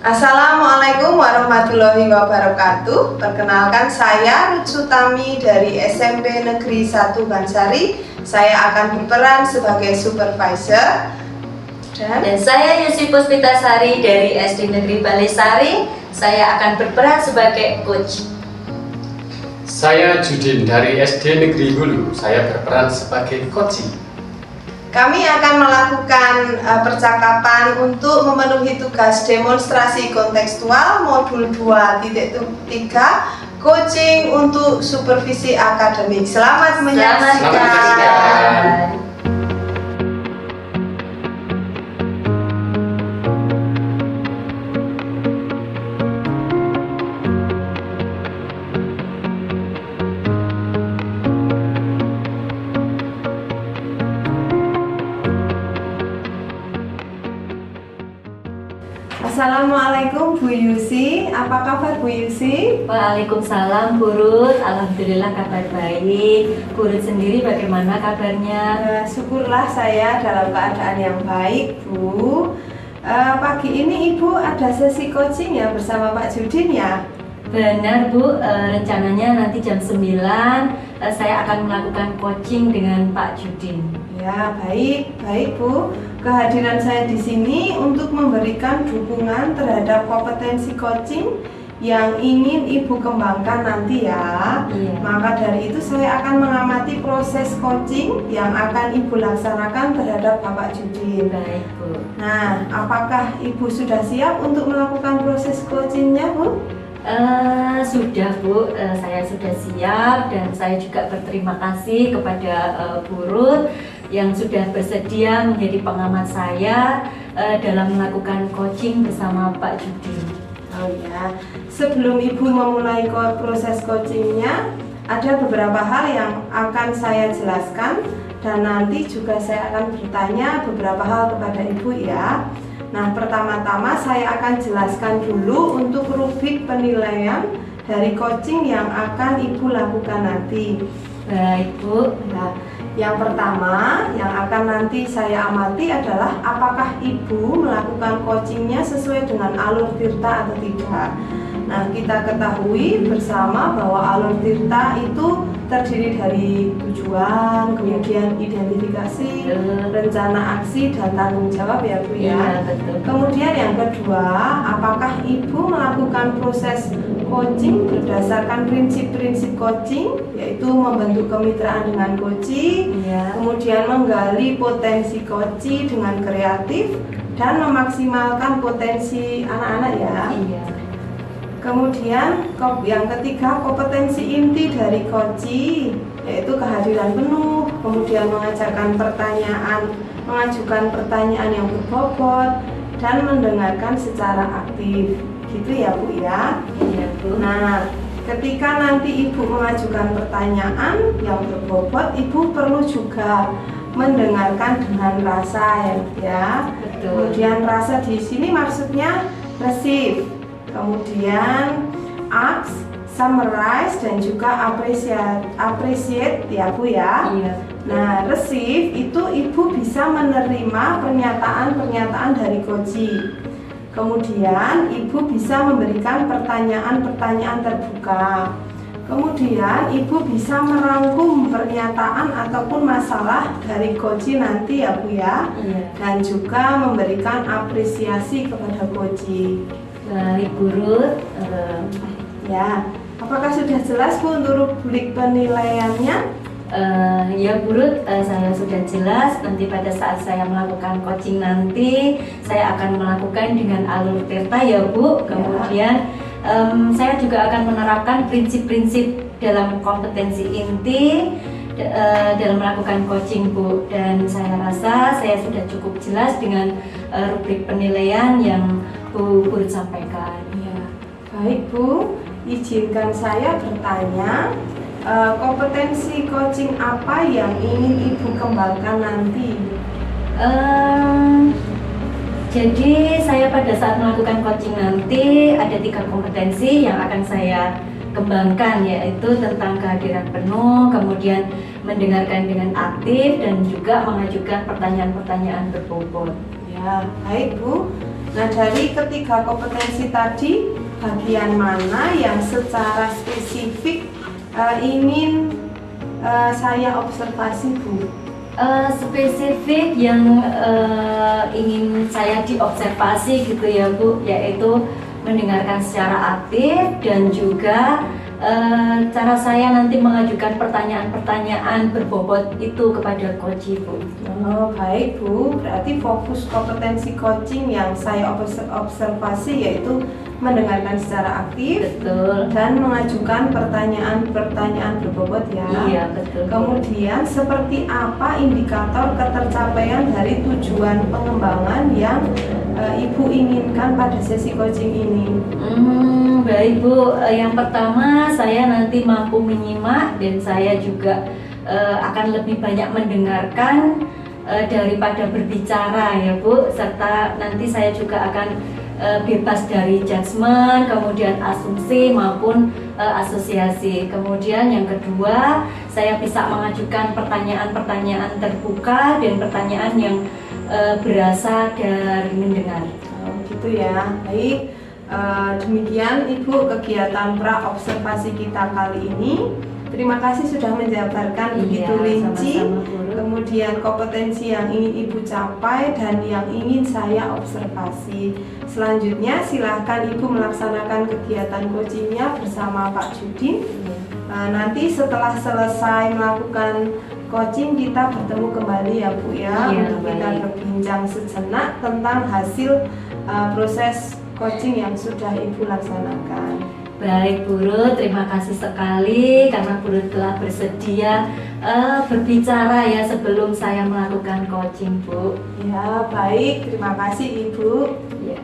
Assalamualaikum warahmatullahi wabarakatuh. Perkenalkan, saya Ruth Sutami dari SMP Negeri 1 Bansari. Saya akan berperan sebagai supervisor. Dan saya Yusi Puspitasari dari SD Negeri Balesari. Saya akan berperan sebagai coach. Saya Judin dari SD Negeri Hulu. Saya berperan sebagai coaching. Kami akan melakukan percakapan untuk memenuhi tugas demonstrasi kontekstual modul 2.3 coaching untuk supervisi akademik. Selamat menyaksikan. Assalamualaikum Bu Yusi, apa kabar Bu Yusi? Waalaikumsalam Bu Ruth, alhamdulillah kabar baik. Bu Ruth sendiri bagaimana kabarnya? Syukurlah saya dalam keadaan yang baik Bu. Pagi ini Ibu ada sesi coaching ya bersama Pak Judin ya? Benar Bu, rencananya nanti jam 9 saya akan melakukan coaching dengan Pak Judin. Ya, baik Bu. Kehadiran saya di sini untuk memberikan dukungan terhadap kompetensi coaching yang ingin Ibu kembangkan nanti ya. Iya. Maka dari itu saya akan mengamati proses coaching yang akan Ibu laksanakan terhadap Bapak Judin. Baik Bu. Nah, apakah Ibu sudah siap untuk melakukan proses coachingnya Bu? Sudah Bu, saya sudah siap dan saya juga berterima kasih kepada Bu Ruth yang sudah bersedia menjadi pengamat saya dalam melakukan coaching bersama Pak Judin. Oh ya, sebelum Ibu memulai proses coachingnya, ada beberapa hal yang akan saya jelaskan dan nanti juga saya akan bertanya beberapa hal kepada Ibu ya. Nah, pertama-tama saya akan jelaskan dulu untuk rubrik penilaian dari coaching yang akan Ibu lakukan nanti. Baik Bu. Nah, yang pertama yang akan nanti saya amati adalah apakah Ibu melakukan coachingnya sesuai dengan alur tirta atau tidak. Nah, kita ketahui bersama bahwa alur tirta itu terdiri dari tujuan, kemudian identifikasi, rencana aksi, dan tanggung jawab ya Bu ya. Iya, betul. Kemudian yang kedua, apakah Ibu melakukan proses coaching berdasarkan prinsip-prinsip coaching, yaitu membentuk kemitraan dengan coaching, Iya. kemudian menggali potensi coaching dengan kreatif, dan memaksimalkan potensi anak-anak ya. Iya. Kemudian yang ketiga, kompetensi inti dari coaching, yaitu kehadiran penuh, kemudian mengajukan pertanyaan yang berbobot, dan mendengarkan secara aktif. Gitu ya Bu ya. Iya Bu. Nah, ketika nanti Ibu mengajukan pertanyaan yang berbobot, Ibu perlu juga mendengarkan dengan rasa ya. Betul. Kemudian rasa di sini maksudnya receive, kemudian ask, summarize, dan juga appreciate ya Bu ya. Iya. Nah, receive itu Ibu bisa menerima pernyataan-pernyataan dari coaching. Kemudian Ibu bisa memberikan pertanyaan-pertanyaan terbuka. Kemudian Ibu bisa merangkum pernyataan ataupun masalah dari coaching nanti ya Bu ya. Iya. Dan juga memberikan apresiasi kepada coaching. Baik Bu Ruth. Ya, apakah sudah jelas Bu untuk rubrik penilaiannya? Ya Bu Ruth, saya sudah jelas. Nanti pada saat saya melakukan coaching nanti, saya akan melakukan dengan alur tirta ya Bu. Kemudian saya juga akan menerapkan prinsip-prinsip dalam kompetensi inti dalam melakukan coaching Bu. Dan saya rasa saya sudah cukup jelas dengan rubrik penilaian yang Bu Ruth sampaikan. Ya, baik Bu, izinkan saya bertanya. Kompetensi coaching apa yang ingin Ibu kembangkan nanti? Jadi saya pada saat melakukan coaching nanti ada 3 kompetensi yang akan saya kembangkan, yaitu tentang kehadiran penuh, kemudian mendengarkan dengan aktif, dan juga mengajukan pertanyaan-pertanyaan berbobot. Ya, baik Bu. Nah, dari ketiga kompetensi tadi, bagian mana yang secara spesifik ingin saya observasi, Bu? Spesifik yang ingin saya diobservasi gitu ya Bu, yaitu mendengarkan secara aktif dan juga cara saya nanti mengajukan pertanyaan-pertanyaan berbobot itu kepada coach Bu. Oh, baik Bu, berarti fokus kompetensi coaching yang saya observasi yaitu mendengarkan secara aktif. Betul. Dan mengajukan pertanyaan-pertanyaan berbobot ya. Iya, betul. Kemudian seperti apa indikator ketercapaian dari tujuan pengembangan yang Ibu inginkan pada sesi coaching ini? Baik Bu, yang pertama saya nanti mampu menyimak dan saya juga akan lebih banyak mendengarkan daripada berbicara ya Bu, serta nanti saya juga akan bebas dari judgement, kemudian asumsi maupun asosiasi. Kemudian yang kedua, saya bisa mengajukan pertanyaan-pertanyaan terbuka dan pertanyaan yang berasal dari mendengar. Oh, gitu ya. Baik, demikian Ibu kegiatan pra-observasi kita kali ini. Terima kasih sudah menjabarkan begitu rinci, sama-sama, kemudian kompetensi yang ingin Ibu capai dan yang ingin saya observasi. Selanjutnya silahkan Ibu melaksanakan kegiatan coachingnya bersama Pak Judin. Nanti setelah selesai melakukan coaching kita bertemu kembali ya Bu ya, untuk kita berbincang sejenak tentang hasil proses coaching yang sudah Ibu laksanakan. Baik Bu Ruth, terima kasih sekali karena Bu Ruth telah bersedia berbicara ya sebelum saya melakukan coaching Bu. Ya baik, terima kasih Ibu. Ya.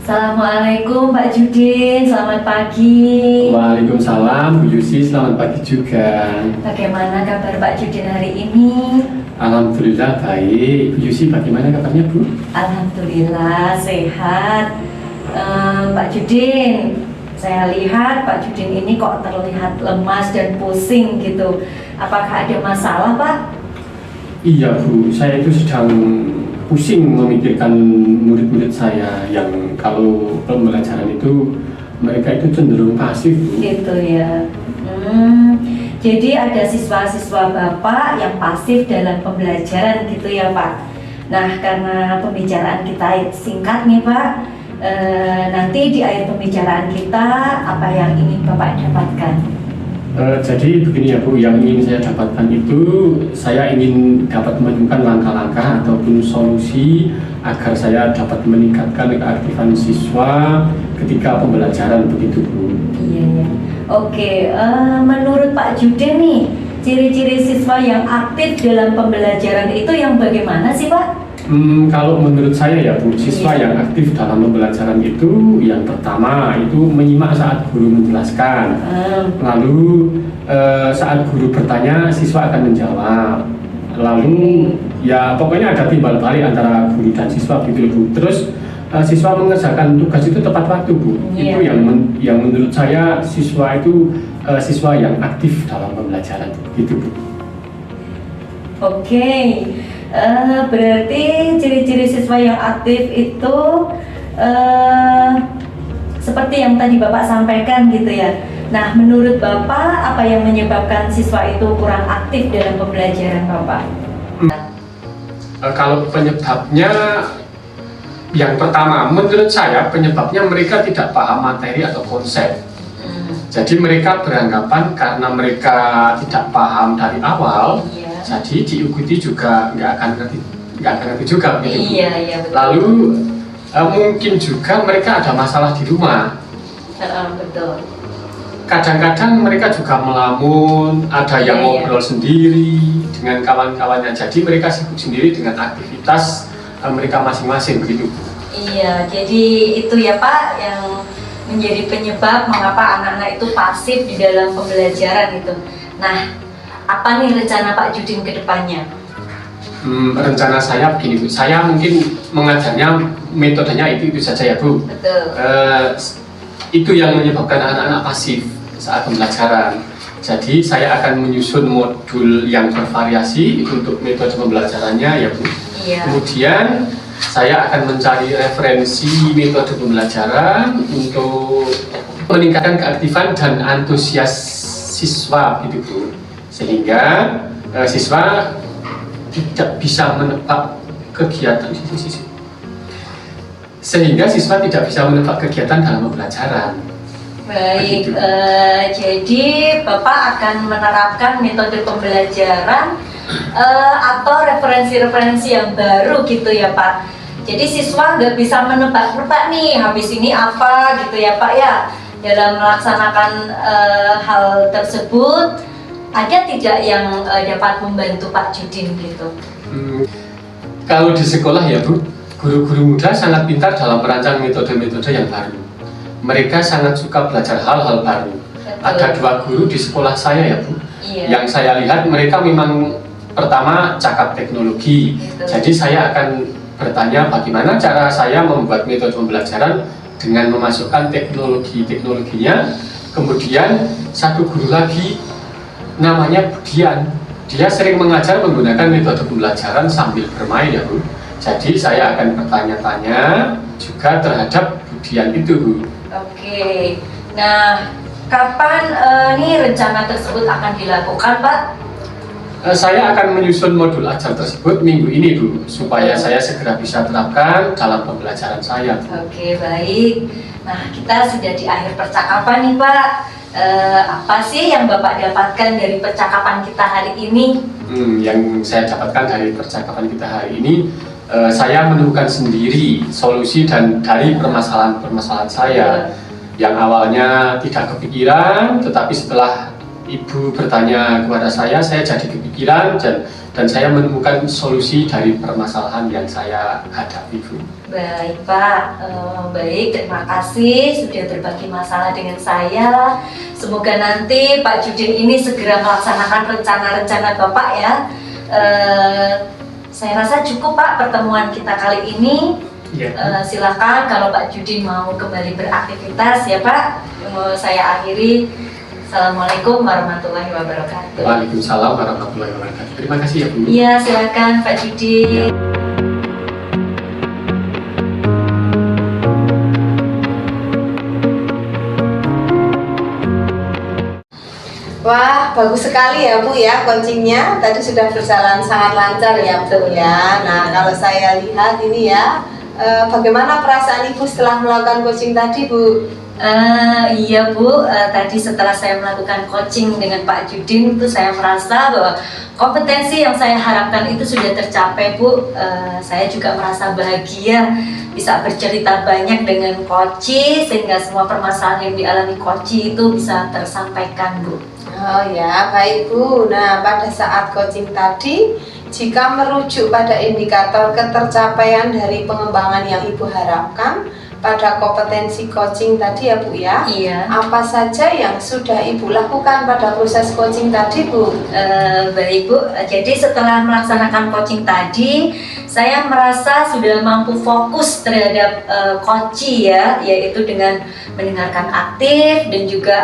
Assalamualaikum Pak Judin, selamat pagi. Waalaikumsalam Bu Yusi, selamat pagi juga. Bagaimana kabar Pak Judin hari ini? Alhamdulillah baik. Bu Yusi bagaimana kabarnya Bu? Alhamdulillah sehat. Pak Judin, saya lihat Pak Judin ini kok terlihat lemas dan pusing gitu. Apakah ada masalah Pak? Iya Bu, saya itu sedang pusing memikirkan murid-murid saya yang kalau pembelajaran itu mereka itu cenderung pasif Bu. Gitu ya. Jadi ada siswa-siswa Bapak yang pasif dalam pembelajaran gitu ya Pak. Nah karena pembicaraan kita singkat nih Pak, nanti di akhir pembicaraan kita apa yang ingin Bapak dapatkan? Jadi begini ya Bu, yang ingin saya dapatkan itu saya ingin dapat menemukan langkah-langkah ataupun solusi agar saya dapat meningkatkan keaktifan siswa ketika pembelajaran begitu Bu. Iya. Oke, menurut Pak Judin nih, ciri-ciri siswa yang aktif dalam pembelajaran itu yang bagaimana sih Pak? Kalau menurut saya ya Bu, siswa yang aktif dalam pembelajaran itu yang pertama itu menyimak saat guru menjelaskan. Lalu saat guru bertanya, siswa akan menjawab. Lalu ya pokoknya ada timbal balik antara guru dan siswa gitu Bu. Terus siswa mengerjakan tugas itu tepat waktu Bu. Itu yang menurut saya siswa itu siswa yang aktif dalam pembelajaran gitu Bu. Oke. Berarti ciri-ciri siswa yang aktif itu seperti yang tadi Bapak sampaikan gitu ya. Nah, menurut Bapak apa yang menyebabkan siswa itu kurang aktif dalam pembelajaran Bapak? Kalau penyebabnya yang pertama, menurut saya penyebabnya mereka tidak paham materi atau konsep. Jadi mereka beranggapan karena mereka tidak paham dari awal, jadi diikuti juga nggak akan ngerti juga begitu. Iya, betul. Lalu mungkin juga mereka ada masalah di rumah. Betul. Kadang-kadang mereka juga melamun, ada yang ngobrol sendiri dengan kawan-kawannya. Jadi mereka sibuk sendiri dengan aktivitas mereka masing-masing begitu. Iya, jadi itu ya Pak yang menjadi penyebab mengapa anak-anak itu pasif di dalam pembelajaran itu. Nah, apa nih rencana Pak Judin ke depannya? Rencana saya begini Bu, saya mungkin mengajarnya metodenya itu saja ya Bu. Betul. itu yang menyebabkan anak-anak pasif saat pembelajaran. Jadi saya akan menyusun modul yang bervariasi itu untuk metode pembelajarannya ya Bu. Iya. Kemudian saya akan mencari referensi metode pembelajaran untuk meningkatkan keaktifan dan antusias siswa gitu Bu. Sehingga siswa tidak bisa menebak kegiatan dalam pembelajaran. Baik, jadi Bapak akan menerapkan metode pembelajaran atau referensi-referensi yang baru gitu ya Pak. Jadi siswa nggak bisa menebak-nebak nih habis ini apa gitu ya Pak ya. Dalam melaksanakan hal tersebut, ada tidak yang dapat membantu Pak Judin gitu? Kalau di sekolah ya Bu, guru-guru muda sangat pintar dalam merancang metode-metode yang baru. Mereka sangat suka belajar hal-hal baru. Betul. Ada 2 guru di sekolah saya ya Bu. Iya. Yang saya lihat mereka memang pertama cakap teknologi. Betul. Jadi saya akan bertanya bagaimana cara saya membuat metode pembelajaran dengan memasukkan teknologinya. Kemudian satu guru lagi namanya Budian. Dia sering mengajar menggunakan metode pembelajaran sambil bermain ya Bu. Jadi saya akan bertanya-tanya juga terhadap Budian itu Bu. Oke, nah kapan nih rencana tersebut akan dilakukan Pak? Saya akan menyusun modul ajar tersebut minggu ini Bu, supaya saya segera bisa terapkan dalam pembelajaran saya. Oke, baik. Nah, kita sudah di akhir percakapan nih Pak. Apa sih yang Bapak dapatkan dari percakapan kita hari ini? Yang saya dapatkan dari percakapan kita hari ini, saya menemukan sendiri solusi dan dari permasalahan-permasalahan saya yang awalnya tidak kepikiran, tetapi setelah Ibu bertanya kepada saya jadi kepikiran dan saya menemukan solusi dari permasalahan yang saya hadapi Bu. Baik Pak, baik, terima kasih sudah berbagi masalah dengan saya. Semoga nanti Pak Judin ini segera melaksanakan rencana-rencana Bapak ya. Saya rasa cukup Pak pertemuan kita kali ini. Ya. Silakan kalau Pak Judin mau kembali beraktivitas ya Pak. Saya akhiri. Assalamualaikum warahmatullahi wabarakatuh. Waalaikumsalam warahmatullahi wabarakatuh. Terima kasih ya Bu. Iya, silakan Pak Judin. Ya. Wah, bagus sekali ya Bu ya coachingnya. Tadi sudah berjalan sangat lancar ya Bu ya. Nah, kalau saya lihat ini ya, bagaimana perasaan Ibu setelah melakukan coaching tadi Bu? Iya Bu, tadi setelah saya melakukan coaching dengan Pak Judin itu saya merasa bahwa kompetensi yang saya harapkan itu sudah tercapai Bu. Saya juga merasa bahagia bisa bercerita banyak dengan Koci sehingga semua permasalahan yang dialami Koci itu bisa tersampaikan Bu. Oh ya, baik Bu. Nah, pada saat coaching tadi, jika merujuk pada indikator ketercapaian dari pengembangan yang Ibu harapkan pada kompetensi coaching tadi ya Bu ya, Iya. apa saja yang sudah Ibu lakukan pada proses coaching tadi Bu? Baik Bu, jadi setelah melaksanakan coaching tadi, saya merasa sudah mampu fokus terhadap Koci ya, yaitu dengan mendengarkan aktif dan juga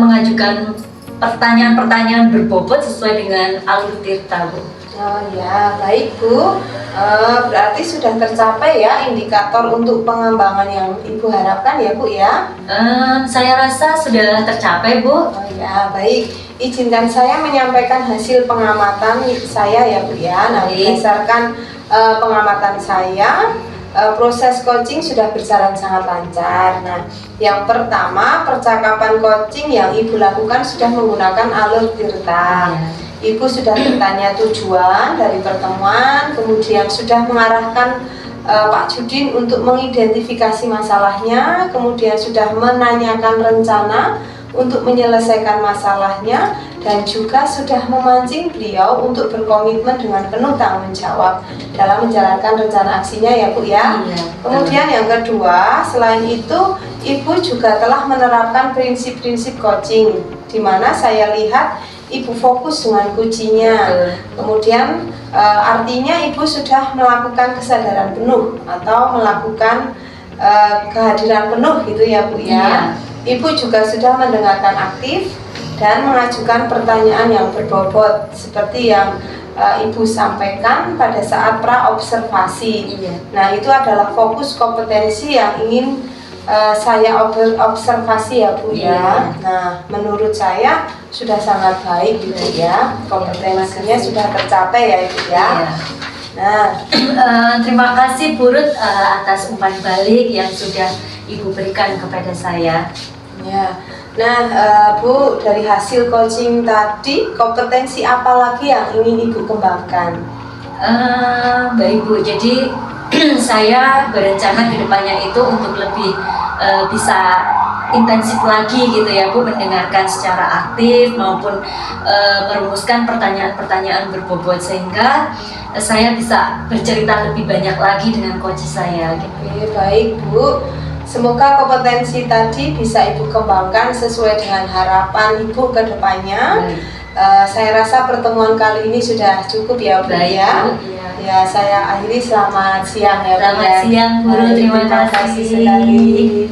mengajukan pertanyaan-pertanyaan berbobot sesuai dengan alur tirta Bu. Oh ya, baik Bu. Berarti sudah tercapai ya indikator untuk pengembangan yang Ibu harapkan ya Bu ya? Saya rasa sudah tercapai Bu. Oh ya, baik. Izinkan saya menyampaikan hasil pengamatan saya ya Bu ya. Nah, Baik. berdasarkan pengamatan saya, proses coaching sudah berjalan sangat lancar. Nah, yang pertama, percakapan coaching yang Ibu lakukan sudah menggunakan alur tirta. Ya. Ibu sudah bertanya tujuan dari pertemuan, kemudian sudah mengarahkan Pak Judin untuk mengidentifikasi masalahnya, kemudian sudah menanyakan rencana untuk menyelesaikan masalahnya, dan juga sudah memancing beliau untuk berkomitmen dengan penuh tanggung jawab dalam menjalankan rencana aksinya ya Bu ya. Iya. Kemudian yang kedua, selain itu Ibu juga telah menerapkan prinsip-prinsip coaching, di mana saya lihat Ibu fokus dengan kuncinya. Betul. Kemudian artinya Ibu sudah melakukan kesadaran penuh atau melakukan kehadiran penuh gitu ya Bu ya. Ibu juga sudah mendengarkan aktif dan mengajukan pertanyaan yang berbobot seperti yang Ibu sampaikan pada saat pra-observasi. Nah, itu adalah fokus kompetensi yang ingin saya observasi ya Bu ya. Nah, menurut saya sudah sangat baik gitu ya, kompetensinya sudah tercapai ya Ibu ya. Nah, terima kasih Bu Ruth atas umpan balik yang sudah Ibu berikan kepada saya. Ya. Nah, Bu, dari hasil coaching tadi, kompetensi apa lagi yang ingin Ibu kembangkan? Baik Bu, jadi saya berencana ke depannya itu untuk lebih bisa intensif lagi gitu ya Bu, mendengarkan secara aktif maupun merumuskan pertanyaan-pertanyaan berbobot sehingga saya bisa bercerita lebih banyak lagi dengan coach saya gitu. Oke, baik Bu. Semoga kompetensi tadi bisa Ibu kembangkan sesuai dengan harapan Ibu ke depannya. Saya rasa pertemuan kali ini sudah cukup ya Bu ya. Ya, saya akhiri, selamat siang ya Bu. Selamat siang Bu, terima kasih sekali.